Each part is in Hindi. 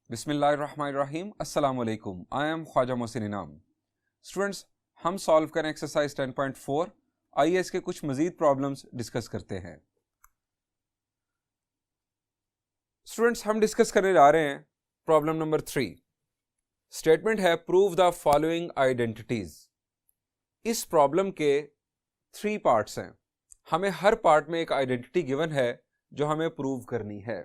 बिस्मिल्लाहिर्रहमानिर्रहीम। अस्सलाम वालेकुम। आई एम ख्वाजा मोहसिन इनाम। स्टूडेंट्स, हम सॉल्व करें एक्सरसाइज 10.4। आइए इसके कुछ मजीद प्रॉब्लम्स डिस्कस करते हैं। स्टूडेंट्स, हम डिस्कस करने जा रहे हैं प्रॉब्लम नंबर 3। स्टेटमेंट है प्रूव द फॉलोइंग आइडेंटिटीज। इस प्रॉब्लम के 3 पार्ट्स हैं। हमें हर पार्ट में एक आइडेंटिटी गिवन है जो हमें प्रूव करनी है।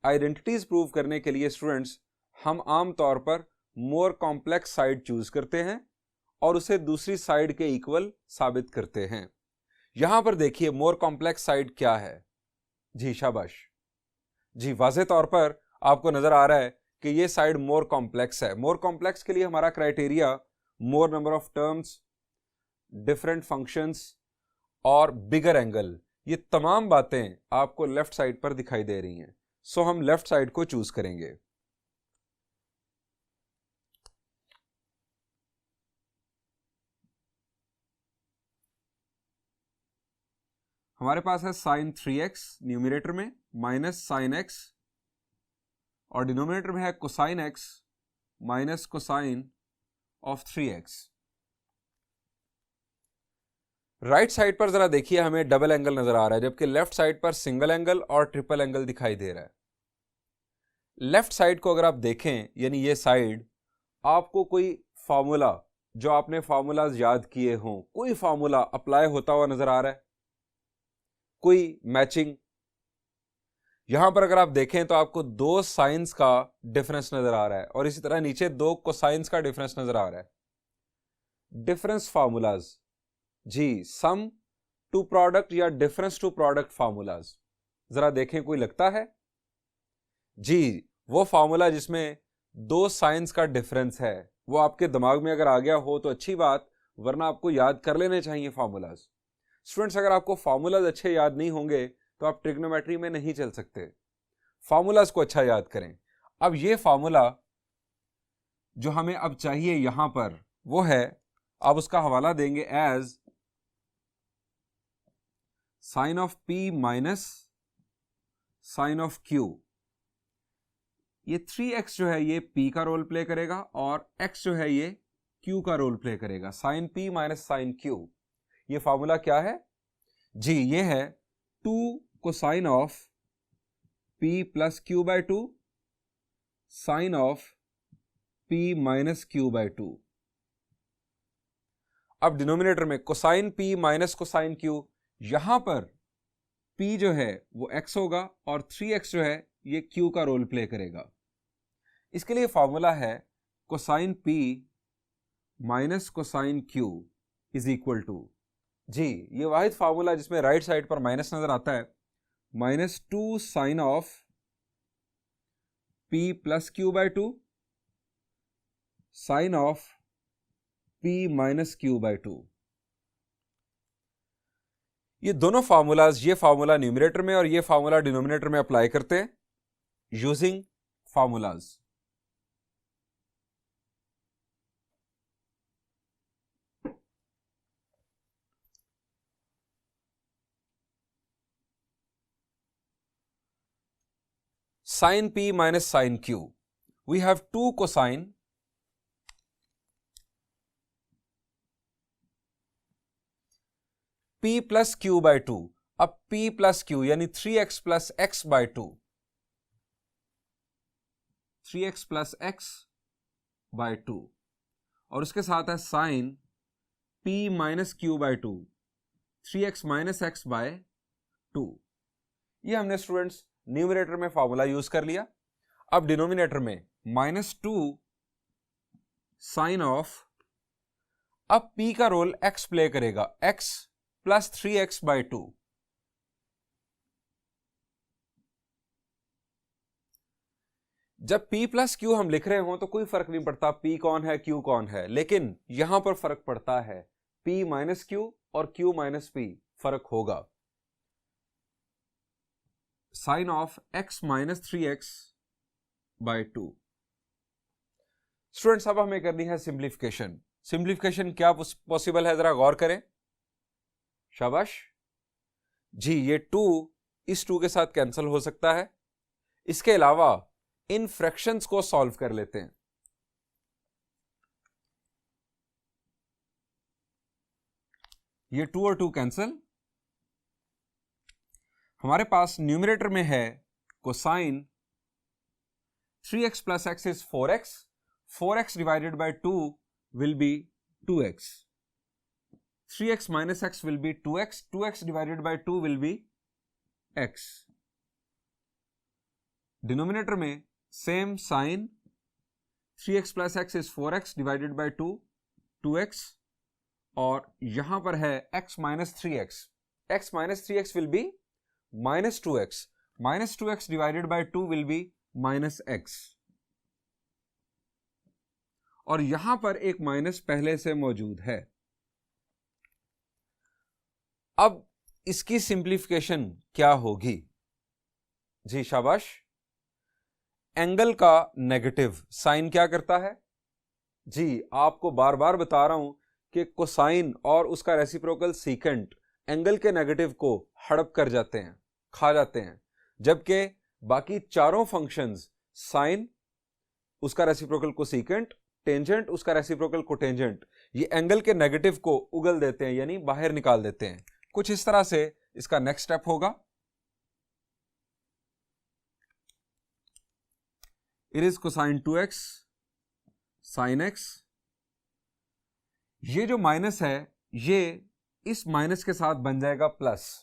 आइडेंटिटीज प्रूव करने के लिए स्टूडेंट्स हम आम तौर पर मोर कॉम्प्लेक्स साइड चूज करते हैं और उसे दूसरी साइड के इक्वल साबित करते हैं। यहां पर देखिए मोर कॉम्प्लेक्स साइड क्या है। जी शाबाश जी, वाज़े तौर पर आपको नजर आ रहा है कि ये साइड मोर कॉम्प्लेक्स है। मोर कॉम्प्लेक्स के लिए हमारा criteria more number of terms, different functions और बिगर एंगल, ये तमाम बातें आपको लेफ्ट साइड पर दिखाई दे रही हैं। सो हम लेफ्ट साइड को चूज करेंगे। हमारे पास है साइन 3x न्यूमरेटर में माइनस साइन x और डिनोमिनेटर में है cosine x minus cosine of 3x। Right side पर जरा देखिए, हमें डबल एंगल नजर आ रहा है जबकि लेफ्ट साइड पर सिंगल एंगल और ट्रिपल एंगल दिखाई दे रहा है। लेफ्ट साइड को अगर आप देखें, यानी ये साइड, आपको कोई फार्मूला जो आपने फार्मूलाज याद किए हों, कोई फार्मूला अप्लाई होता हुआ नजर आ रहा है, कोई मैचिंग। यहां पर अगर आप देखें तो आपको 2 साइंस का डिफरेंस नजर आ रहा है और इसी तरह नीचे 2 कोसाइंस का डिफरेंस नजर आ रहा है। डिफरेंस फार्मूलाज, जी, सम टू प्रोडक्ट या डिफरेंस टू प्रोडक्ट फार्मूलाज जरा देखें, कोई लगता है? जी, वो फार्मूला जिसमें 2 साइंस का डिफरेंस है, वो आपके दिमाग में अगर आ गया हो तो अच्छी बात, वरना आपको याद कर लेने चाहिए फार्मूलाज। स्टूडेंट्स, अगर आपको फार्मूलाज अच्छे याद नहीं होंगे तो आप ट्रिग्नोमेट्री में नहीं चल सकते। फार्मूलाज को अच्छा याद करें। अब ये फार्मूला जो हमें अब चाहिए यहां पर वो है, आप उसका हवाला देंगे as sine of P minus sine of Q. ये 3x जो है ये p का रोल प्ले करेगा और x जो है ये q का रोल प्ले करेगा। Sine p minus sine q, ये फार्मूला क्या है? जी, ये है 2 cosine of p plus Q by 2 sine of p minus Q by 2। अब डिनोमिनेटर में cosine p minus cosine q, यहां पर p जो है वो x होगा और 3x जो है ये q का रोल प्ले करेगा। इसके लिए फॉर्मूला है cosine p minus cosine q is equal to, जी, ये वाहिद फार्मूला जिसमें राइट साइड पर माइनस नजर आता है, minus 2 sine of p plus Q by 2 sine of p minus Q by 2। ये दोनों फार्मूलाज, ये फार्मूला न्यूमरेटर में और ये फार्मूला डिनोमिनेटर में अप्लाई करते हैं using formulas. Sin p minus sin q, we have 2 cosine p plus q by 2। अब p plus q यानी 3x plus x by 2, 3x plus x by 2 और उसके साथ है sin p minus q by 2, 3x minus x by 2। ये हमने स्टूडेंट्स न्यूमरेटर में फॉर्मूला यूज कर लिया। अब डिनोमिनेटर में माइनस 2 साइन ऑफ, अब p का रोल x प्ले करेगा, x प्लस 3x बाई 2। जब p प्लस q हम लिख रहे हो तो कोई फर्क नहीं पड़ता p कौन है q कौन है, लेकिन यहां पर फर्क पड़ता है, p माइनस q और q माइनस p फर्क होगा। Sine of x minus 3x by 2। Students, अब हमें करनी है सिंप्लीफिकेशन। सिंप्लीफिकेशन क्या पॉसिबल है, जरा गौर करें। शाबाश जी, ये 2 इस 2 के साथ कैंसिल हो सकता है। इसके अलावा इन फ्रैक्शंस को सॉल्व कर लेते हैं। ये 2 और 2 कैंसिल, हमारे पास न्यूमरेटर में है cosine 3x plus x is 4x, 4x divided by 2 will be 2x, 3x minus x will be 2x, 2x divided by 2 will be x। Denominator में same sine 3x plus x is 4x divided by 2 2x, और यहां पर है x minus 3x, x minus 3x will be minus 2x, minus 2x divided by 2 will be minus x, और यहां पर एक माइनस पहले से मौजूद है। अब इसकी सिंप्लीफिकेशन क्या होगी? जी शाबाश। एंगल का नेगेटिव साइन क्या करता है? जी आपको बार बार बता रहा हूं कि कोसाइन और उसका रेसिप्रोकल सीकेंट एंगल के नेगेटिव को हड़प कर जाते हैं, खा जाते हैं, जबकि बाकी चारों फंक्शंस साइन उसका रेसिप्रोकल कोसेकेंट, टेंजेंट उसका रेसिप्रोकल कोटेंजेंट, ये एंगल के नेगेटिव को उगल देते हैं, यानी बाहर निकाल देते हैं। कुछ इस तरह से इसका नेक्स्ट स्टेप होगा। It is cosine 2x sine x, ये जो माइनस है ये इस माइनस के साथ बन जाएगा plus,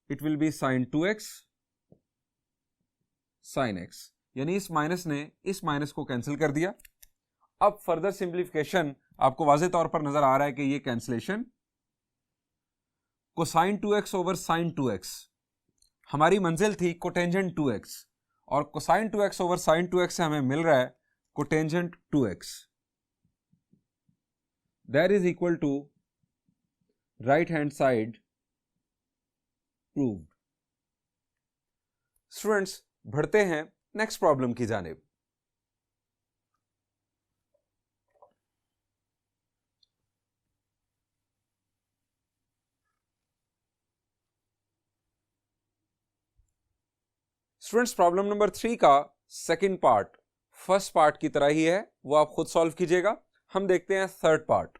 it will be sine 2x sine x, यानी इस माइनस ने इस माइनस को कैंसिल कर दिया। अब फर्दर सिंप्लीफिकेशन आपको वाज़ेह तौर पर नजर आ रहा है कि ये cancellation cosine 2x over sign 2x, हमारी मंजिल थी कोटेंजेंट 2x, और cosine 2x over sign 2x से हमें मिल रहा है cotangent 2x, that is equal to right hand side proved. Students बढ़ते हैं नेक्स्ट प्रॉब्लम की जानिब। स्टूडेंट्स प्रॉब्लम नंबर 3 का सेकंड पार्ट फर्स्ट पार्ट की तरह ही है, वो आप खुद सॉल्व कीजिएगा। हम देखते हैं थर्ड पार्ट।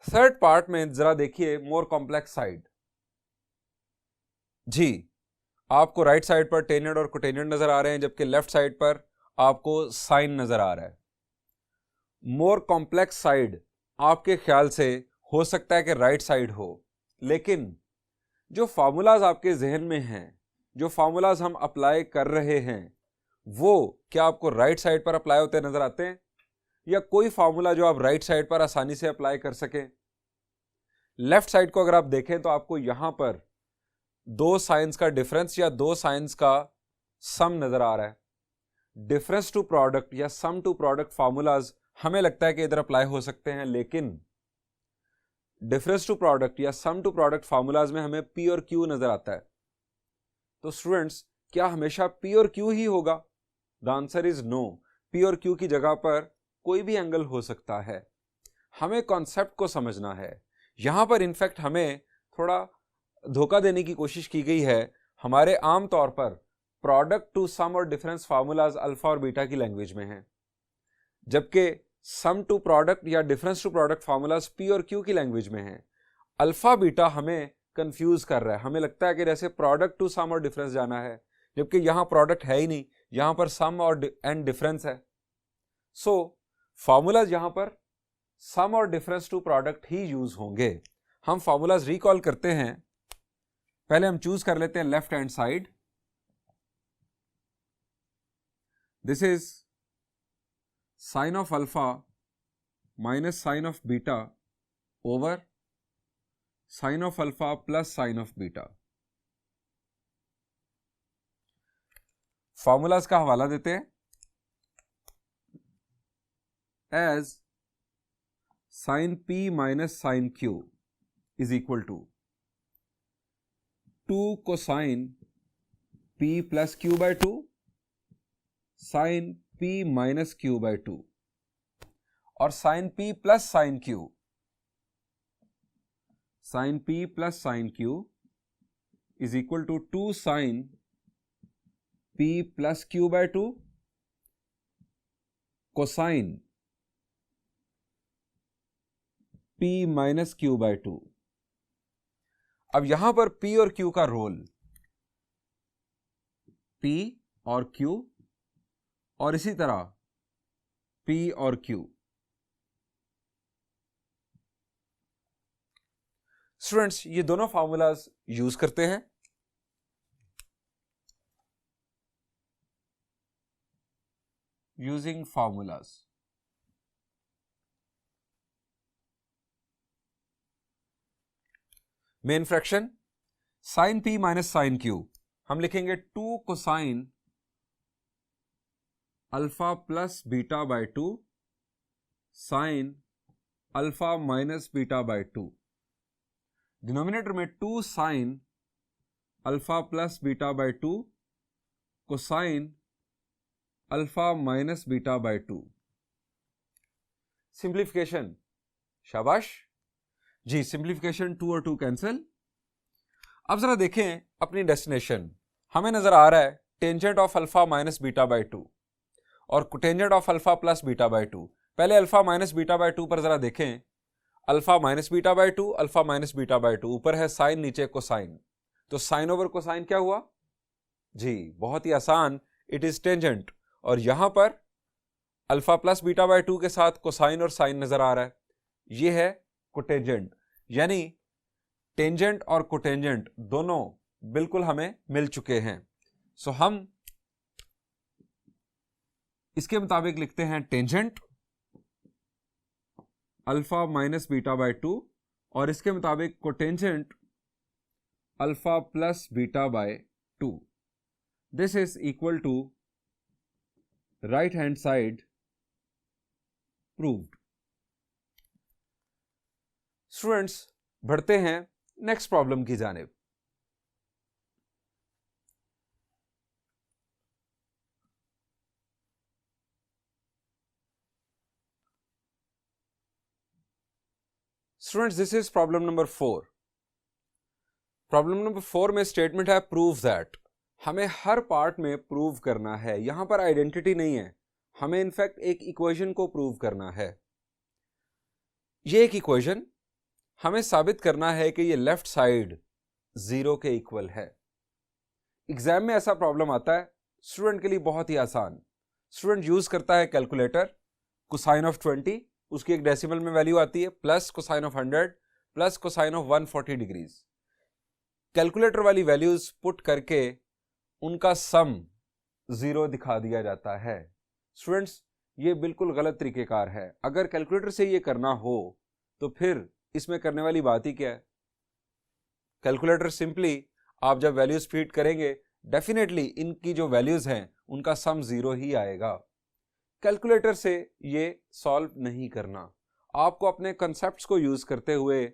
थर्ड पार्ट में जरा देखिए मोर कॉम्प्लेक्स साइड। जी आपको राइट साइड पर टेंजेंट और कोटेंजेंट नजर आ रहे हैं, जबकि लेफ्ट साइड पर आपको साइन नजर आ रहा है। मोर कॉम्प्लेक्स साइड आपके ख्याल से हो सकता है कि राइट साइड हो, लेकिन जो फार्मूलाज आपके जहन में हैं, जो फार्मूलाज हम अप्लाई कर रहे हैं, वो क्या आपको राइट साइड पर अप्लाई होते नजर आते हैं, या कोई फार्मूला जो आप राइट साइड पर आसानी से अप्लाई कर सकें? लेफ्ट साइड को अगर आप देखें तो आपको यहां पर दो साइंस का डिफरेंस या दो साइंस का सम नजर आ रहा है। डिफरेंस टू प्रोडक्ट या सम टू प्रोडक्ट फार्मूलाज हमें लगता है कि इधर अप्लाई हो सकते हैं, लेकिन डिफरेंस टू प्रोडक्ट या सम टू प्रोडक्ट फार्मूलाज में हमें पी और क्यू नजर आता है। तो स्टूडेंट्स क्या हमेशा पी और क्यू ही होगा? The answer is no. P और क्यू की जगह पर कोई भी एंगल हो सकता है। हमें कॉन्सेप्ट को समझना है। यहां पर इनफैक्ट हमें थोड़ा धोखा देने की कोशिश की गई है। हमारे आम तौर पर प्रोडक्ट टू सम और डिफरेंस फार्मूलाज अल्फा और बीटा की लैंग्वेज में हैं, जबकि सम टू प्रोडक्ट या difference to product formulas P और क्यू की लैंग्वेज में हैं। अल्फा बीटा हमें कंफ्यूज कर रहा है। हमें लगता है कि जैसे प्रोडक्ट टू सम और डिफरेंस जाना है, जबकि यहां प्रोडक्ट है ही नहीं, यहां पर सम और एंड डिफरेंस है। सो फार्मूलाज यहां पर सम और डिफरेंस टू प्रोडक्ट ही यूज होंगे। हम फार्मूलाज रिकॉल करते हैं। पहले हम चूज कर लेते हैं left hand side. This is sine of alpha minus sine of beta over sine of alpha plus sine of beta. Formulas का हवाला देते हैं। As sine P minus sine Q is equal to 2 cosine P plus Q by 2 sine P minus Q by 2, और sine P plus sine Q, sine p plus sine q is equal to 2 sine P plus Q by 2 cosine P minus Q by 2। अब यहां पर P और Q का रोल, P और Q और इसी तरह P और Q। स्टूडेंट्स ये दोनों फार्मूलाज यूज करते हैं। Using formulas, main fraction sine P minus sine Q, हम लिखेंगे 2 cosine alpha plus beta by 2 sine alpha minus beta by 2। Denominator में 2 sine alpha plus beta by 2 cosine alpha minus beta by 2। Simplification, शाबाश जी, सिंप्लीफिकेशन 2 और 2 कैंसिल। अब जरा देखें अपनी डेस्टिनेशन, हमें नजर आ रहा है tangent of alpha minus beta by 2 और tangent of alpha plus beta by 2। पहले अल्फा माइनस बीटा बाय 2 पर जरा देखें, alpha minus beta by 2, alpha minus beta by 2, ऊपर है साइन नीचे कोसाइन, तो साइन ओवर कोसाइन क्या हुआ जी, बहुत ही आसान, इट इज टेंजेंट। और यहां पर अल्फा प्लस बीटा बाय 2 के साथ कोसाइन और साइन नजर आ रहा है, ये है कोटेंजेंट, यानी टेंजेंट और कोटेंजेंट दोनों बिल्कुल हमें मिल चुके हैं। सो हम इसके मुताबिक लिखते हैं tangent alpha minus beta by 2 और इसके मुताबिक cotangent alpha plus beta by 2। This is equal to right hand side proved. Students बढ़ते हैं नेक्स्ट प्रॉब्लम की जानिब। Students this is problem number 4। Problem number 4 में स्टेटमेंट है प्रूव दैट, हमें हर पार्ट में प्रूव करना है, यहां पर आइडेंटिटी नहीं है, हमें इनफैक्ट एक इक्वेशन को प्रूव करना है। ये एक इक्वेशन हमें साबित करना है कि ये लेफ्ट साइड 0 के इक्वल है। एग्जाम में ऐसा प्रॉब्लम आता है, स्टूडेंट के लिए बहुत ही आसान, स्टूडेंट यूज करता है कैलकुलेटर, कोसाइन ऑफ 20 उसकी एक डेसिमल में वैल्यू आती है, plus cosine of 100 plus cosine of 140 degrees. Calculator वाली वैल्यूज पुट करके उनका सम 0 दिखा दिया जाता है। स्टूडेंट्स ये बिल्कुल गलत तरीकेकार है, अगर कैलकुलेटर से ये करना हो तो फिर इसमें करने वाली बात ही क्या है। कैलकुलेटर सिंपली आप जब वैल्यूज फीड करेंगे डेफिनेटली इनकी जो वैल्यूज हैं उनका सम 0 ही आएगा। कैलकुलेटर से ये सॉल्व नहीं करना, आपको अपने कॉन्सेप्ट्स को यूज करते हुए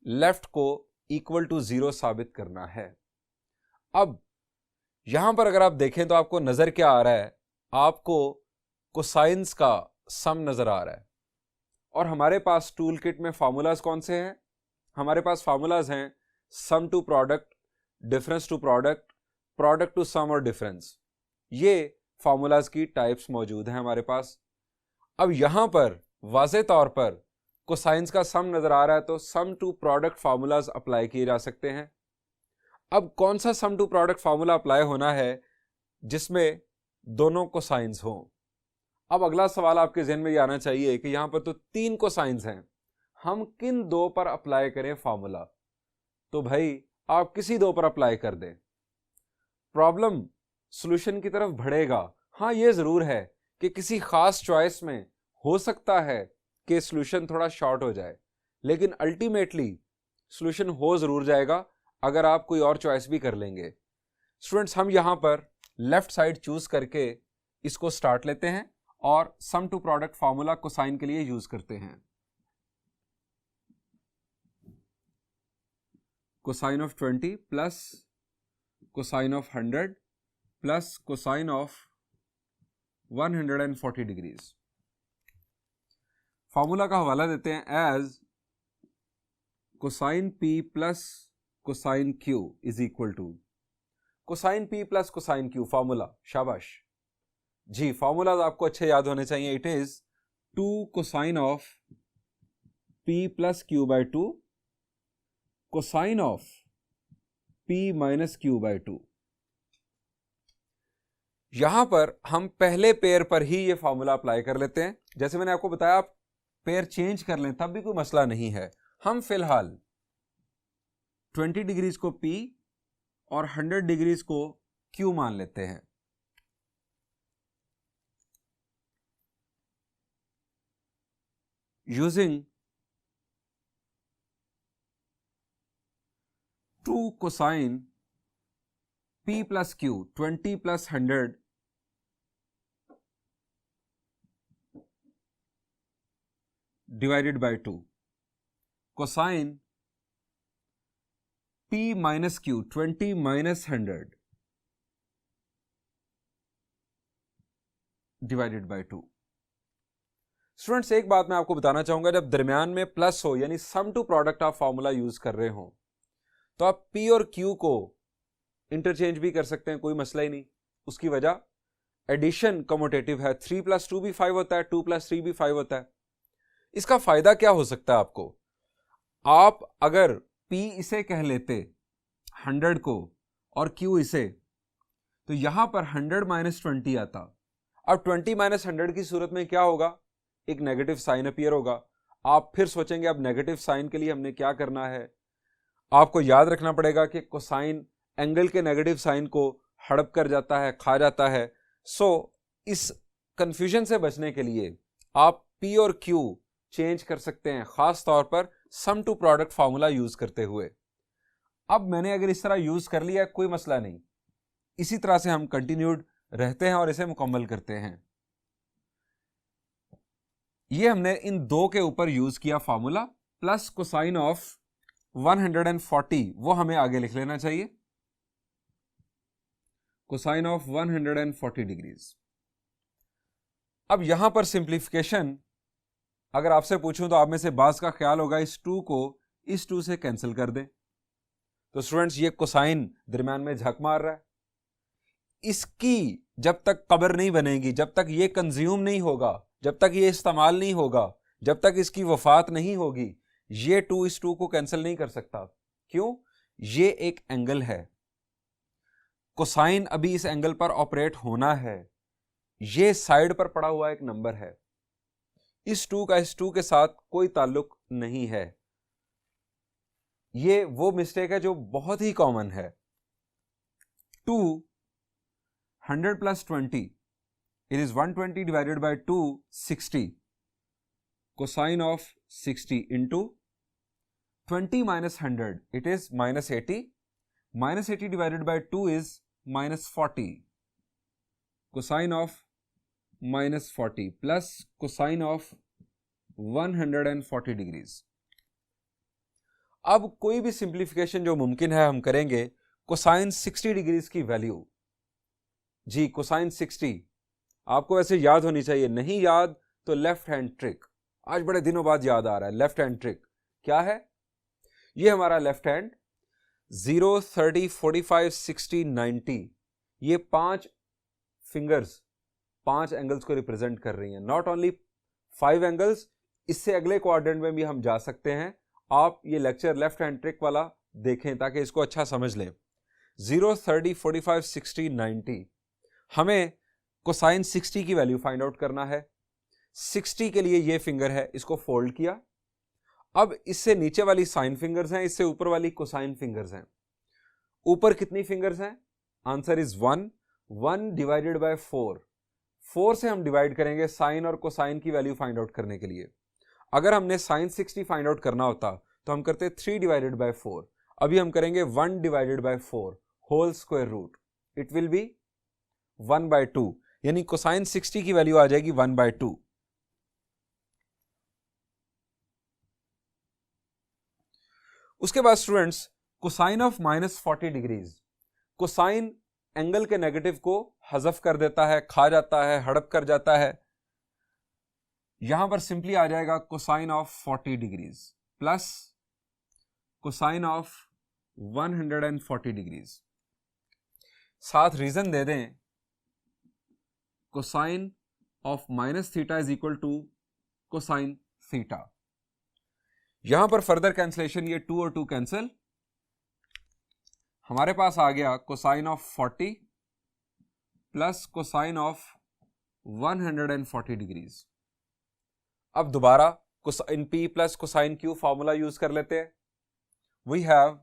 लेफ्ट को इक्वल टू 0 साबित करना है। अब यहां पर अगर आप देखें तो आपको नजर क्या आ रहा है, आपको कोसाइंस का सम नजर आ रहा है और हमारे पास टूल किट में फार्मूलाज कौन से हैं, हमारे पास फार्मूलाज हैं sum to product, difference to product, product to sum और डिफरेंस, ये फार्मूलाज की टाइप्स मौजूद हैं हमारे पास। अब यहां पर वाज़े तौर पर कोसाइंस का सम नजर आ रहा है तो सम टू प्रोडक्ट फार्मूलाज अप्लाई किए जा सकते हैं। अब कौन सा सम टू प्रोडक्ट फार्मूला अप्लाई होना है जिसमें दोनों कोसाइंस हों। अब अगला सवाल आपके जहन में ये आना चाहिए कि यहां पर तो 3 कोसाइंस हैं, हम किन 2 पर अप्लाई करें फार्मूला। तो भाई आप किसी 2 पर अप्लाई कर दें, प्रॉब्लम सॉल्यूशन की तरफ बढ़ेगा। हाँ ये जरूर है कि किसी खास चॉइस में हो सकता है कि सॉल्यूशन थोड़ा शॉर्ट हो जाए, लेकिन अल्टीमेटली सॉल्यूशन हो जरूर जाएगा अगर आप कोई और चॉइस भी कर लेंगे। स्टूडेंट्स हम यहां पर लेफ्ट साइड चूज करके इसको स्टार्ट लेते हैं और sum to product formula cosine के लिए यूज करते हैं। Cosine of 20 plus cosine of 100 plus cosine of 140 degrees. Formula का हवाला देते हैं as cosine P plus cosine Q is equal to cosine P plus cosine Q formula, शाबाश जी, फॉर्मूलाज आपको अच्छे याद होने चाहिए। It is 2 cosine of P plus Q by 2 cosine of P minus Q by 2। यहां पर हम पहले पेयर पर ही ये फॉर्मूला अप्लाई कर लेते हैं। जैसे मैंने आपको बताया, आप पेयर चेंज कर लें तब भी कोई मसला नहीं है। हम फिलहाल 20 डिग्रीज को P और 100 डिग्रीज को Q मान लेते हैं। Using 2 cosine P plus Q, 20 plus 100 divided by 2, cosine P minus Q, 20 minus 100 divided by 2। Students, एक बात मैं आपको बताना चाहूंगा, जब दरमियान में प्लस हो यानी सम टू प्रोडक्ट आप फॉर्मूला यूज कर रहे हो तो आप P और Q को इंटरचेंज भी कर सकते हैं, कोई मसला ही नहीं। उसकी वजह एडिशन कम्यूटेटिव है, 3 प्लस 2 भी 5 होता है, 2 प्लस 3 भी 5 होता है। इसका फायदा क्या हो सकता है आपको, आप अगर P इसे कह लेते 100 को और Q इसे, तो यहां पर 100 माइनस 20 आता। अब 20 माइनस 100 की सूरत में क्या होगा, एक नेगेटिव साइन अपीयर होगा। आप फिर सोचेंगे अब नेगेटिव साइन के लिए हमने क्या करना है। आपको याद रखना पड़ेगा कि कोसाइन एंगल के नेगेटिव साइन को हड़प कर जाता है, खा जाता है। सो इस कंफ्यूजन से बचने के लिए आप P और Q चेंज कर सकते हैं, खास तौर पर सम टू प्रोडक्ट फॉर्मूला यूज करते हुए। अब मैंने अगर इस तरह यूज कर लिया कोई मसला नहीं, इसी तरह से हम कंटिन्यूड रहते हैं और इसे मुकम्मल करते हैं। ये हमने इन दो के ऊपर यूज किया फॉर्मूला, प्लस कोसाइन ऑफ 140 वो हमें आगे लिख लेना चाहिए, कोसाइन ऑफ 140 डिग्रीज। अब यहां पर सिंप्लीफिकेशन अगर आपसे पूछूं तो आप में से बास का ख्याल होगा इस 2 को इस 2 से कैंसिल कर दें। तो स्टूडेंट्स, ये कोसाइन दरमियान में झक मार रहा है, इसकी जब तक कब्र नहीं बनेगी, जब तक ये कंज्यूम नहीं होगा, जब तक ये इस्तेमाल नहीं होगा, जब तक इसकी वफात नहीं होगी, ये 2 इस 2 को कैंसिल नहीं कर सकता। क्यों? ये एक एंगल है, कोसाइन अभी इस एंगल पर ऑपरेट होना है, ये साइड पर पड़ा हुआ एक नंबर है, इस 2 का इस 2 के साथ कोई ताल्लुक नहीं है। ये वो मिस्टेक है जो बहुत ही कॉमन है। 2 100 plus 20 it is 120 divided by 2 60, cosine of 60 into 20 minus 100 it is minus 80, minus 80 divided by 2 is minus 40, cosine of minus 40 plus cosine of 140 degrees. अब कोई भी सिंप्लीफिकेशन जो मुमकिन है हम करेंगे। कोसाइन 60 डिग्रीज की वैल्यू, जी कोसाइन 60 आपको वैसे याद होनी चाहिए, नहीं याद तो लेफ्ट हैंड ट्रिक, आज बड़े दिनों बाद याद आ रहा है। लेफ्ट हैंड ट्रिक क्या है? ये हमारा लेफ्ट हैंड 0 30 45 60 90 ये 5 फिंगर्स 5 एंगल्स को रिप्रेजेंट कर रही हैं। नॉट ओनली 5 एंगल्स, इससे अगले क्वाड्रेंट में भी हम जा सकते हैं। आप ये लेक्चर लेफ्ट हैंड ट्रिक वाला देखें ताकि इसको अच्छा समझ लें। 0 30 45 60 90 हमें कोसाइन 60 की वैल्यू फाइंड आउट करना है। 60 के लिए ये फिंगर है, इसको फोल्ड किया। अब इससे नीचे वाली साइन फिंगर्स हैं, इससे ऊपर वाली कोसाइन फिंगर्स हैं। ऊपर कितनी फिंगर्स हैं? आंसर इज 1 1 डिवाइडेड बाय 4 4 से हम डिवाइड करेंगे साइन और कोसाइन की वैल्यू फाइंड आउट करने के लिए। अगर हमने साइन 60 फाइंड आउट करना होता तो हम करते 3 डिवाइडेड बाय 4। अभी हम करेंगे 1 divided by 4 whole square root, it will be 1/2, यानी कोसाइन 60 की वैल्यू आ जाएगी 1/2। उसके बाद students, cosine of minus 40 degrees, cosine angle के नेगेटिव को हजफ कर देता है, खा जाता है, हड़प कर जाता है। यहां पर सिंपली आ जाएगा cosine of 40 degrees plus cosine of 140 degrees. साथ रीजन दे दें, cosine of minus theta is equal to cosine theta. यहां पर फर्दर कैंसलेशन, ये 2 और 2 कैंसिल, हमारे पास आ गया cosine of 40 plus cosine of 140 degrees. अब दोबारा cosine P plus cosine Q formula use कर लेते हैं। We have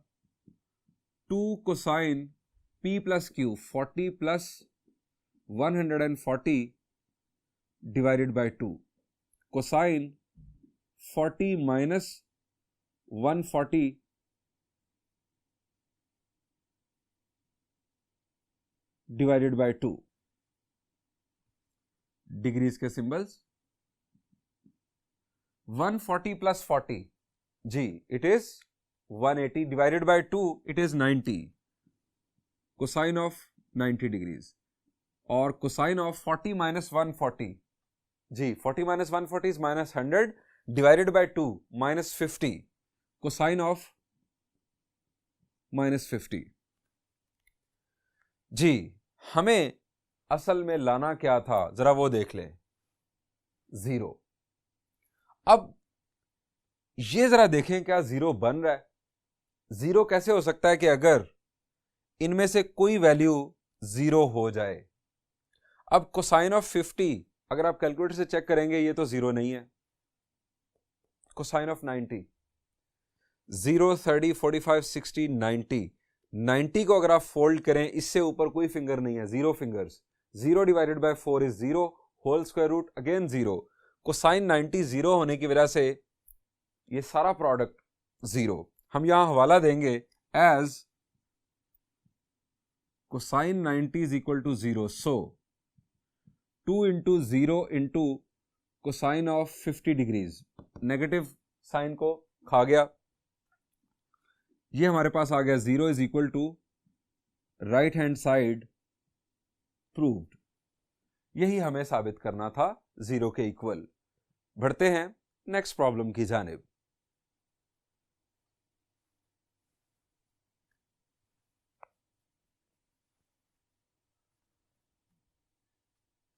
2 cosine P plus Q, 40 plus 140 divided by 2, cosine 40 minus 140 divided by 2, degrees के सिंबल्स। 140 प्लस 40 जी it is 180 divided by 2 it is 90, cosine of 90 degrees. और cosine of 40 minus 140 ji 40 minus 140 is minus 100 divided by 2 minus 50, cosine of minus 50। जी हमें असल में लाना क्या था जरा वो देख लें, 0। अब ये जरा देखें क्या 0 बन रहा है? 0 कैसे हो सकता है कि अगर इनमें से कोई वैल्यू 0 हो जाए। अब कोसाइन ऑफ 50 अगर आप कैलकुलेटर से चेक करेंगे ये तो 0 नहीं है। कोसाइन ऑफ 90, 0, 30, 45, 60, 90, 90 को अगर आप फोल्ड करें इससे ऊपर कोई फिंगर नहीं है, 0 fingers. 0 divided by 4 is 0, whole square root again 0। Cosine 90 0 होने की वजह से ये सारा प्रोडक्ट 0। हम यहां हवाला देंगे as cosine 90 is equal to 0, so 2 into 0 into cosine of 50 degrees, negative sign को खा गया, ये हमारे पास आ गया 0 is equal to right hand side proved. यही हमें साबित करना था 0 के इक्वल। बढ़ते हैं नेक्स्ट प्रॉब्लम की जानिब।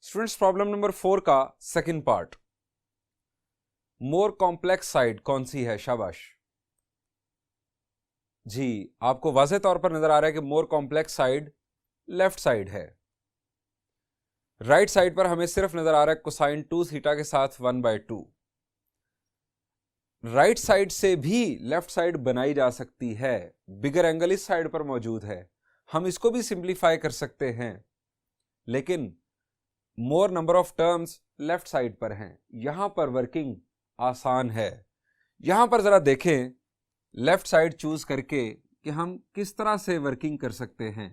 स्टूडेंट्स प्रॉब्लम नंबर 4 का second part, more complex side कौन सी है? शाबाश जी, आपको वाज़ेह तौर पर नजर आ रहा है कि more complex side left side है। राइट साइड पर हमें सिर्फ नजर आ रहा है कोसाइन 2 थीटा के साथ 1/2। राइट साइड से भी लेफ्ट साइड बनाई जा सकती है, बिगर एंगल इस साइड पर मौजूद है, हम इसको भी सिंप्लीफाई कर सकते हैं, लेकिन मोर number of terms left side पर हैं। यहां पर वर्किंग आसान है। यहां पर जरा देखें लेफ्ट साइड चूज करके कि हम किस तरह से वर्किंग कर सकते हैं।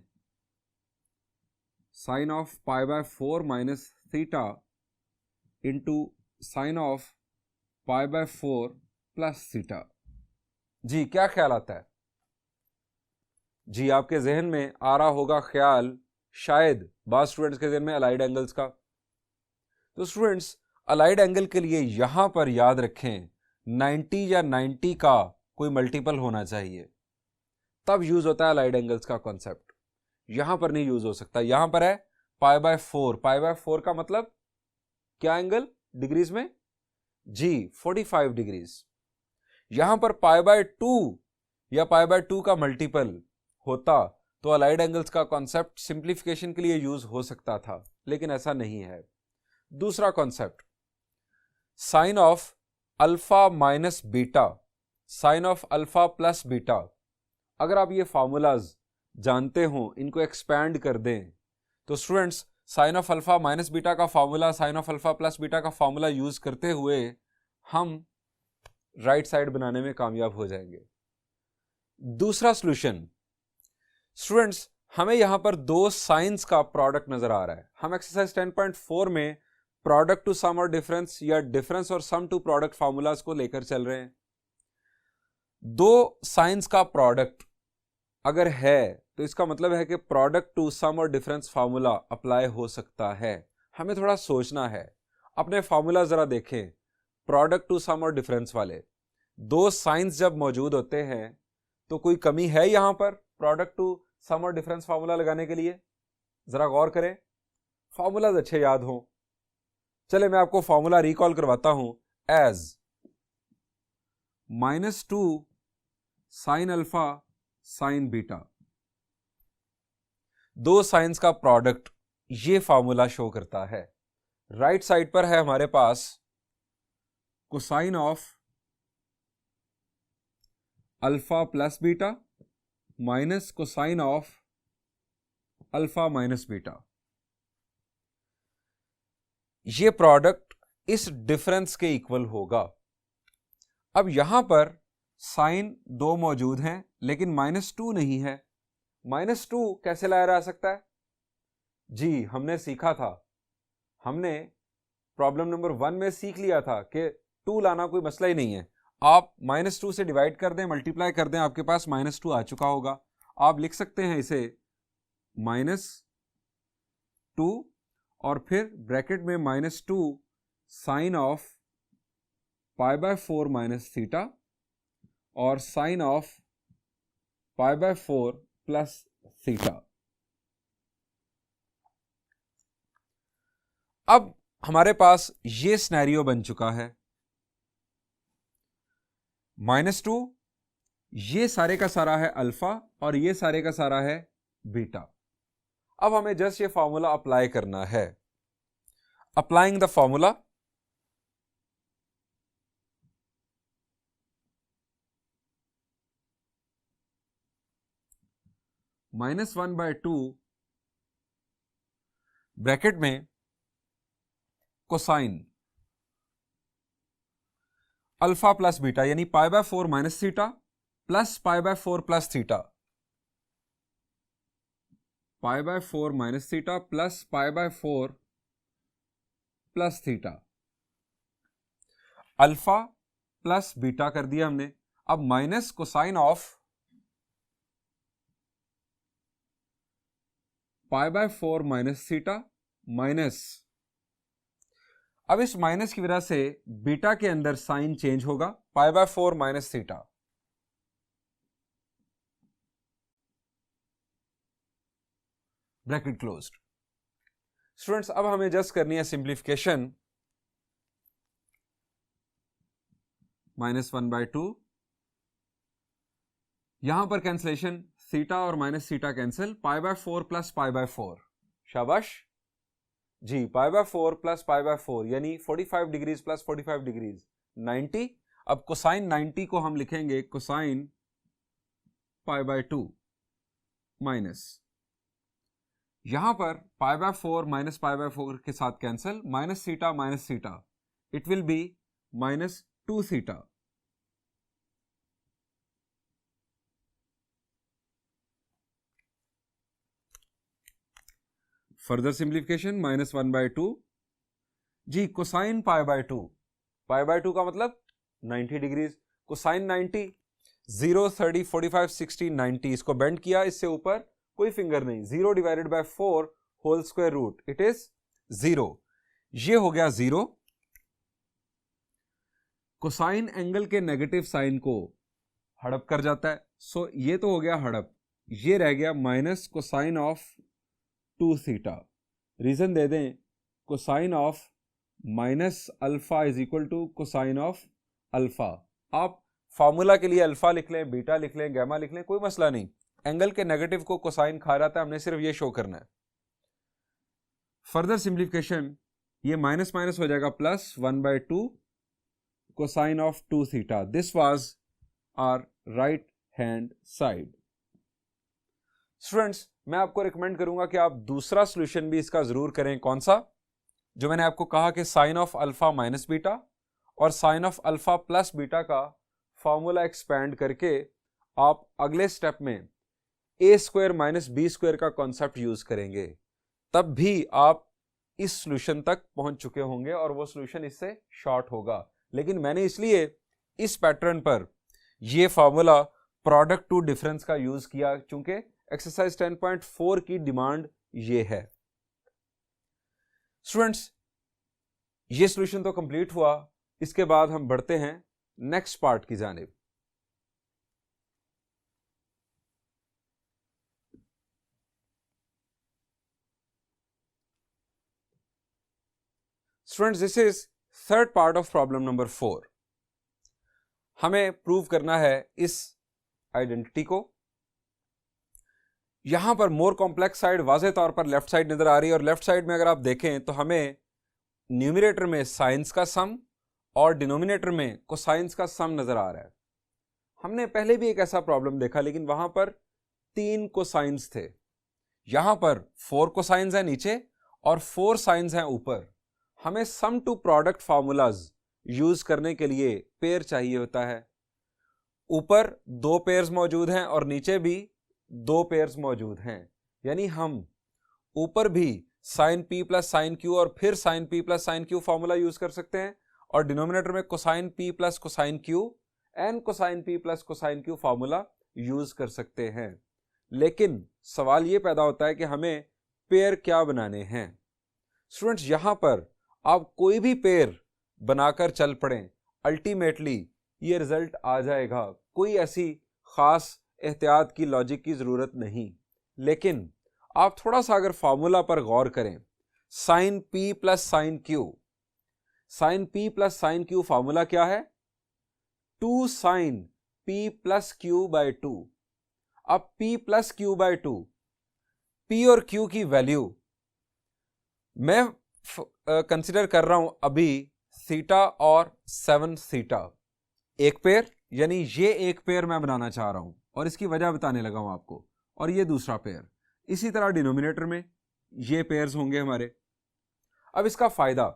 Sine of π/4 minus theta into sine of π/4 plus theta. जी क्या ख्याल आता है? जी आपके जहन में आ रहा होगा ख्याल शायद बाज़ स्टूडेंट्स के जहन में अलाइड एंगल्स का। तो स्टूडेंट्स अलाइड एंगल के लिए यहां पर याद रखें 90 या 90 का कोई मल्टीपल होना चाहिए, तब यूज होता है अलाइड एंगल्स का कॉन्सेप्ट। यहां पर नहीं यूज हो सकता। यहां पर है π/4, π/4 का मतलब क्या एंगल डिग्रीज में? जी 45 डिग्रीज। यहां पर π/2 या π/2 का मल्टीपल होता तो अलाइड एंगल्स का कॉन्सेप्ट सिंप्लीफिकेशन के लिए यूज हो सकता था, लेकिन ऐसा नहीं है। दूसरा concept sine of alpha minus beta, sine of alpha plus beta. अगर आप ये फार्मूलाज जानते हो, इनको एक्सपैंड कर दें, तो students sine of alpha minus beta का formula, sine of alpha plus beta का फार्मूला यूज करते हुए हम राइट साइड बनाने में कामयाब हो जाएंगे। दूसरा सॉल्यूशन स्टूडेंट्स, हमें यहां पर दो साइंस का प्रोडक्ट नजर आ रहा है। हम एक्सरसाइज 10.4 में प्रोडक्ट टू सम और डिफरेंस या डिफरेंस और सम टू प्रोडक्ट फार्मूलाज को लेकर चल रहे हैं। दो साइंस का प्रोडक्ट अगर है तो इसका मतलब है कि प्रोडक्ट टू सम और डिफरेंस फार्मूला अप्लाई हो सकता है। हमें थोड़ा सोचना है। अपने फार्मूला जरा देखें, प्रोडक्ट टू सम और डिफरेंस वाले दो साइंस जब मौजूद होते हैं तो कोई कमी है यहां पर प्रोडक्ट टू सम और डिफरेंस फार्मूला लगाने के लिए? जरा गौर करें, फॉर्मूलाज अच्छे याद हों। चले मैं आपको फॉर्मूला रिकॉल करवाता हूं। As -2 sine alpha sine beta, दो साइंस का प्रोडक्ट, ये फॉर्मूला शो करता है। राइट साइड पर है हमारे पास cosine of alpha plus beta minus cosine of alpha minus beta. ये प्रोडक्ट इस डिफरेंस के इक्वल होगा। अब यहां पर साइन दो मौजूद हैं लेकिन -2 नहीं है। -2 कैसे लाया जा सकता है? जी, हमने सीखा था, हमने प्रॉब्लम नंबर 1 में सीख लिया था कि 2 लाना कोई मसला ही नहीं है। आप -2 से डिवाइड कर दें, मल्टीप्लाई कर दें, आपके पास -2 आ चुका होगा। आप लिख सकते हैं इसे -2 और फिर ब्रैकेट में -2 साइन ऑफ π/4 माइनस थीटा और साइन ऑफ π/4 प्लस थीटा। अब हमारे पास ये सिनेरियो बन चुका है। -2 ये सारे का सारा है अल्फा और ये सारे का सारा है बीटा। अब हमें जस्ट ये फॉर्मूला अप्लाई करना है। अप्लाइंग द फॉर्मूला, -1/2 ब्रैकेट में कोसाइन अल्फा प्लस बीटा यानी π/4 minus theta plus π/4 plus theta, π/4 minus theta plus π/4 plus theta. Alpha plus beta कर दिया हमने। अब minus cosine of π/4 minus theta minus, अब इस माइनस की वजह से बीटा के अंदर साइन चेंज होगा, π/4 minus theta. Bracket closed. Students, अब हमें जस्ट करनी है सिंप्लीफिकेशन। -1/2, यहां पर कैंसलेशन, थीटा और माइनस थीटा कैंसिल, π/4 प्लस π/4। शाबाश जी, π/4 प्लस π/4 यानी 45 डिग्रीज प्लस 45 डिग्रीज 90। अब कोसाइन 90 को हम लिखेंगे कोसाइन π/2 माइनस, यहां पर π/4 माइनस π/4 के साथ cancel, minus theta, it will be -2 theta. Further simplification, -1/2 जी, कोसाइन π/2, π/2 का मतलब 90 डिग्रीज, कोसाइन 90, 0, 30, 45, 60, 90, इसको बेंड किया, इससे ऊपर कोई फिंगर नहीं, 0 divided by 4 whole square root, it is 0। ये हो गया 0। कोसाइन एंगल के नेगेटिव साइन को हड़प कर जाता है, सो ये तो हो गया हड़प, ये रह गया minus cosine of 2 theta. Reason दे दें, cosine of minus alpha is equal to cosine of alpha. आप फॉर्मूला के लिए अल्फा लिख लें, बीटा लिख लें, गैमा लिख लें, कोई मसला नहीं, एंगल के नेगेटिव को कोसाइन खा जाता है, हमने सिर्फ ये शो करना है। फर्दर सिंप्लीफिकेशन, ये माइनस माइनस हो जाएगा plus 1/2 cosine of 2 theta. This was our right hand side. Students, मैं आपको रिकमेंड करूंगा कि आप दूसरा सॉल्यूशन भी इसका जरूर करें। कौन सा? जो मैंने आपको कहा कि sine of alpha minus beta और sine of alpha plus beta का फॉर्मूला एक्सपैंड करके आप अगले स्टेप में a² माइनस b² का कॉन्सेप्ट यूज करेंगे, तब भी आप इस सॉल्यूशन तक पहुंच चुके होंगे और वो सॉल्यूशन इससे शॉर्ट होगा। लेकिन मैंने इसलिए इस पैटर्न पर ये फॉर्मूला प्रोडक्ट टू डिफरेंस का यूज किया क्योंकि एक्सरसाइज 10.4 की डिमांड ये है। स्टूडेंट्स, ये सॉल्यूशन तो कंप्लीट हुआ, इसके बाद हम बढ़ते हैं नेक्स्ट पार्ट की जानिब। Students, this is third part of problem number 4। हमें प्रूव करना है इस आइडेंटिटी को। यहां पर मोर कॉम्प्लेक्स साइड वाज़ेह तौर पर लेफ्ट साइड नजर आ रही है, और लेफ्ट साइड में अगर आप देखें तो हमें न्यूमरेटर में साइंस का सम और डिनोमिनेटर में कोसाइंस का सम नजर आ रहा है। हमने पहले भी एक ऐसा प्रॉब्लम देखा, लेकिन वहां पर 3 कोसाइंस थे। यहां पर 4 कोसाइंस हैं नीचे और 4 साइंस हैं ऊपर। हमें सम टू प्रोडक्ट फार्मूलाज यूज करने के लिए पेयर चाहिए होता है। ऊपर 2 पेयर्स मौजूद हैं और नीचे भी 2 पेयर्स मौजूद हैं, यानी हम ऊपर भी sine P plus sine Q और फिर sine P plus sine Q formula use कर सकते हैं, और डिनोमिनेटर में cosine P plus cosine Q and cosine P plus cosine Q formula use कर सकते हैं। लेकिन सवाल यह पैदा होता है कि हमें पेयर क्या बनाने हैं। स्टूडेंट्स, यहां पर आप कोई भी पेयर बनाकर चल पड़ें, अल्टीमेटली ये रिजल्ट आ जाएगा। कोई ऐसी खास एहतियात की, लॉजिक की जरूरत नहीं। लेकिन आप थोड़ा सा अगर फार्मूला पर गौर करें, sine P plus sine Q, sine P plus sine Q formula क्या है? 2 sine P plus Q by 2। अब P plus Q by 2, P और क्यू की वैल्यू मैं कंसिडर कर रहा हूं अभी थीटा और 7 थीटा एक पेयर, यानी ये एक पेयर मैं बनाना चाह रहा हूं और इसकी वजह बताने लगा हूं आपको, और ये दूसरा पेयर। इसी तरह डिनोमिनेटर में ये पेयर्स होंगे हमारे। अब इसका फायदा,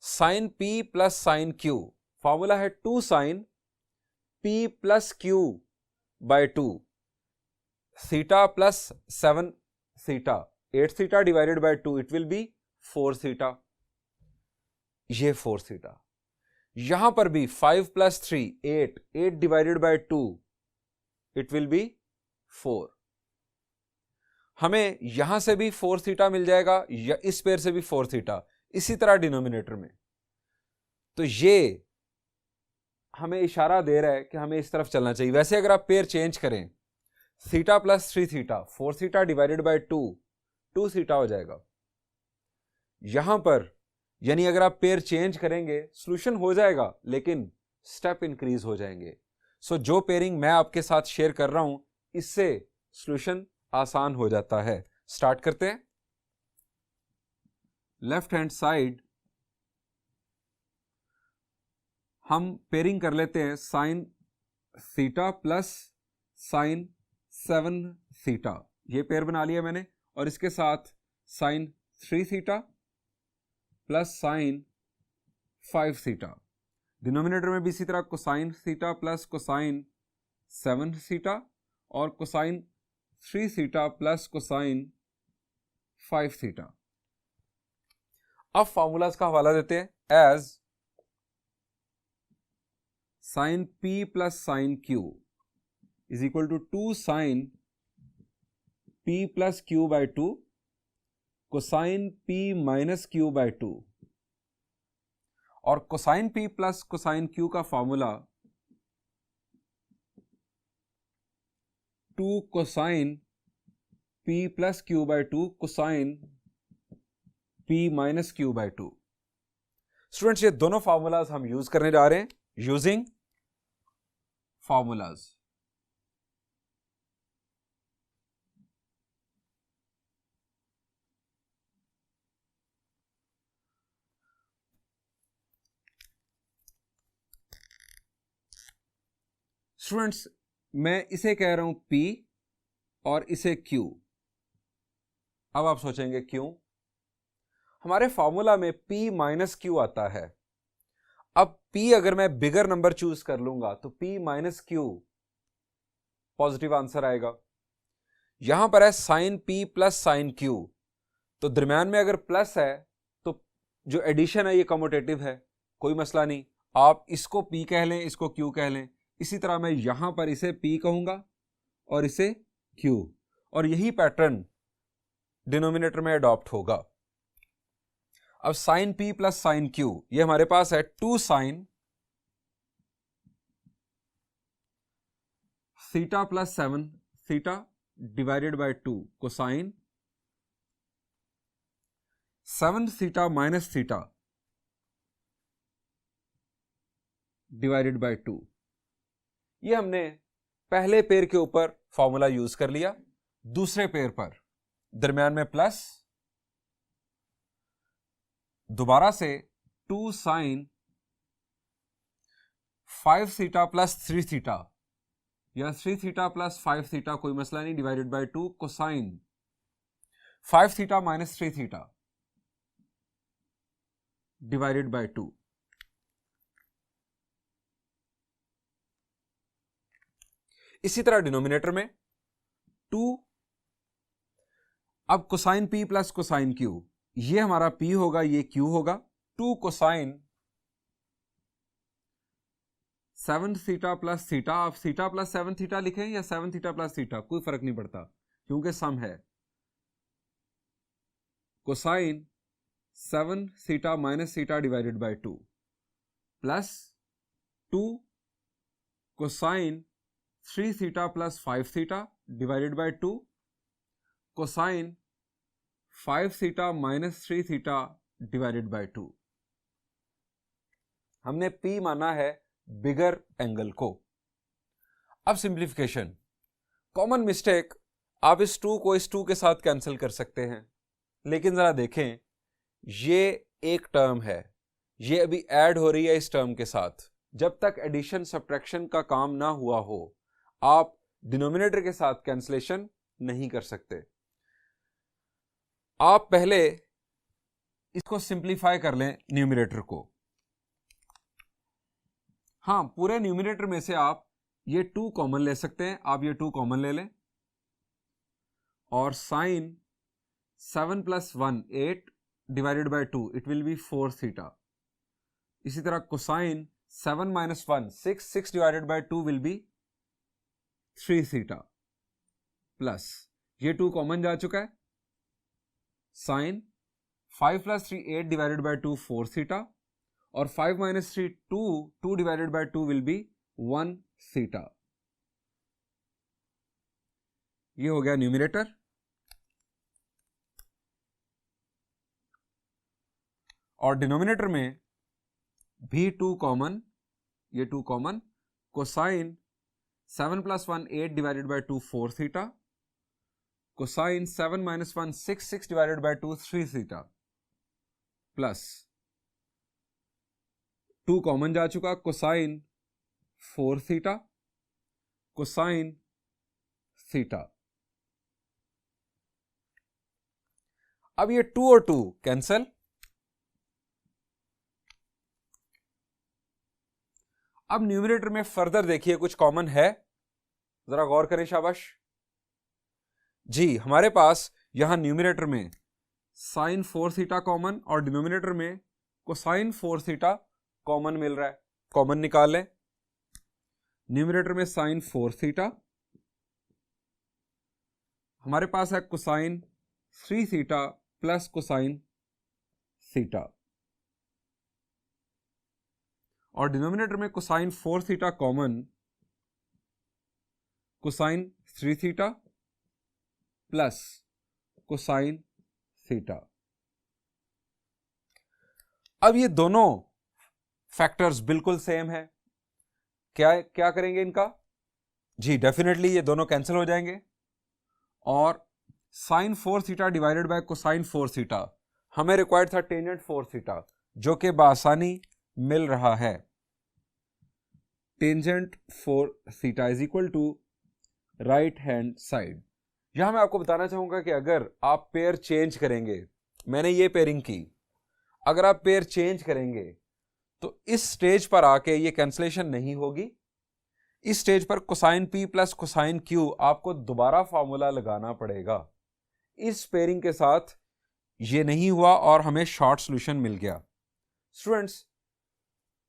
sine P plus sine Q formula है 2 sine P plus Q by 2, theta plus 7 theta, 8 theta divided by 2, it will be 4 theta. ये 4 थीटा। यहां पर भी 5 plus 3 8, 8 divided by 2, it will be 4। हमें यहां से भी 4 थीटा मिल जाएगा, या इस पेयर से भी 4 थीटा, इसी तरह डिनोमिनेटर में। तो ये हमें इशारा दे रहा है कि हमें इस तरफ चलना चाहिए। वैसे अगर आप पेयर चेंज करें, theta plus 3 theta, 4 theta divided by 2, 2 theta हो जाएगा। यहां पर यानी अगर आप पेयर चेंज करेंगे सॉल्यूशन हो जाएगा, लेकिन स्टेप इंक्रीज हो जाएंगे। सो जो पेयरिंग मैं आपके साथ शेयर कर रहा हूं, इससे सॉल्यूशन आसान हो जाता है। स्टार्ट करते हैं। लेफ्ट हैंड साइड हम पेयरिंग कर लेते हैं sine theta plus sine 7 theta, ये पेयर बना लिया मैंने, और इसके साथ sine 3 theta plus sine 5 theta. Denominator में भी इसी तरह cosine theta plus cosine 7 theta और cosine 3 theta plus cosine 5 theta. अब फॉर्मूलाज का हवाला देते हैं। As sine P plus sine Q is equal to 2 sine P plus Q by 2 cosine P minus Q by 2, और cosine P plus cosine Q का formula 2 cosine P plus Q by 2 cosine P minus Q by 2। Students, ये दोनों फॉर्मूलाज हम यूज करने जा रहे हैं यूजिंग फॉर्मूलाज। स्टूडेंट्स, मैं इसे कह रहा हूं P और इसे Q। अब आप सोचेंगे क्यों? हमारे फॉर्मूला में P माइनस क्यू आता है। अब P अगर मैं बिगर नंबर चूज कर लूंगा तो P minus Q positive answer आएगा। यहां पर है sine P plus sine Q, तो दरम्यान में अगर प्लस है तो जो एडिशन है ये कम्यूटेटिव है, कोई मसला नहीं। आप इसको P कह लें, इसको Q कह लें। इसी तरह मैं यहां पर इसे P कहूंगा और इसे Q, और यही पैटर्न डिनोमिनेटर में अडॉप्ट होगा। अब sine P plus sine Q, ये हमारे पास है 2 sine theta plus 7 theta divided by 2 cosine 7 theta minus theta divided by 2। ये हमने पहले पेयर के ऊपर फॉर्मूला यूज कर लिया। दूसरे पेयर पर दरम्यान में प्लस, दोबारा से 2 साइन 5 थीटा प्लस 3 थीटा या 3 थीटा प्लस 5 थीटा, कोई मसला नहीं, divided by 2 cosine 5 theta minus 3 theta divided by 2। इसी तरह डिनोमिनेटर में 2, अब cosine p plus cosine q, ये हमारा p होगा, ये q होगा। 2 कोसाइन 7 थीटा प्लस थीटा, आप थीटा प्लस 7 थीटा लिखें या 7 थीटा प्लस थीटा, कोई फर्क नहीं पड़ता क्योंकि सम है। Cosine 7 theta minus theta divided by 2 plus 2 cosine 3 theta plus 5 theta divided by 2 cosine 5 theta minus 3 theta divided by 2। हमने P माना है बिगर एंगल को। अब सिंप्लीफिकेशन, कॉमन मिस्टेक, आप इस 2 को इस 2 के साथ कैंसिल कर सकते हैं, लेकिन जरा देखें ये एक टर्म है, ये अभी ऐड हो रही है इस टर्म के साथ। जब तक एडिशन सब्ट्रैक्शन का काम ना हुआ हो आप डिनोमिनेटर के साथ कैंसिलेशन नहीं कर सकते। आप पहले इसको सिंप्लीफाई कर लें न्यूमरेटर को। हाँ, पूरे न्यूमरेटर में से आप ये 2 कॉमन ले सकते हैं, आप ये 2 कॉमन ले लें और sine 7 plus 1 8 divided by 2 it will be 4 theta. इसी तरह cosine 7 minus 1 6 divided by 2 will be 3 theta plus ये 2 कॉमन जा चुका है, sine 5 plus 3 8 divided by 2 4 theta और 5 minus 3 2 divided by 2 will be 1 theta. ये हो गया न्यूमरेटर। और डिनोमिनेटर में भी 2 कॉमन, ये 2 common, cosine 7 plus 1 8 divided by 2 4 theta, cosine 7 minus 1 6 divided by 2 3 theta plus 2 common जा चुका, कोसाइन 4 थीटा, कोसाइन थीटा। अब ये 2 और 2 कैंसल। अब न्यूमरेटर में फर्दर देखिए कुछ कॉमन है, जरा गौर करें, शाबाश जी। हमारे पास यहां न्यूमरेटर में साइन 4 थीटा कॉमन और डिनोमिनेटर में कोसाइन 4 थीटा कॉमन मिल रहा है, कॉमन निकाल लें। न्यूमरेटर में साइन 4 थीटा, हमारे पास है cosine 3 theta plus cosine theta और डिनोमिनेटर में cosine 4 theta common, cosine 3 theta plus cosine theta. अब ये दोनों फैक्टर्स बिल्कुल सेम है, क्या करेंगे इनका जी, डेफिनेटली ये दोनों कैंसिल हो जाएंगे और sine 4 theta divided by cosine 4 theta, हमें रिक्वायर्ड था टेंजेंट 4 थीटा जो कि बआसानी मिल रहा है। Tangent 4 theta is equal to right hand side. यहां मैं आपको बताना चाहूंगा कि अगर आप पेयर चेंज करेंगे, मैंने ये पेयरिंग की, अगर आप पेयर चेंज करेंगे तो इस स्टेज पर आके ये कैंसिलेशन नहीं होगी। इस स्टेज पर cosine p plus cosine q आपको दोबारा फॉर्मूला लगाना पड़ेगा। इस पेयरिंग के साथ ये नहीं हुआ और हमें शॉर्ट सॉल्यूशन मिल गया। स्टूडेंट्स,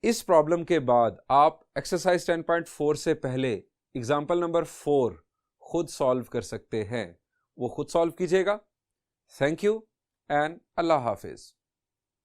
इस प्रॉब्लम के बाद आप एक्सरसाइज 10.4 से पहले एग्जाम्पल नंबर 4 खुद सॉल्व कर सकते हैं, वो खुद सॉल्व कीजिएगा। Thank you and Allah Hafiz.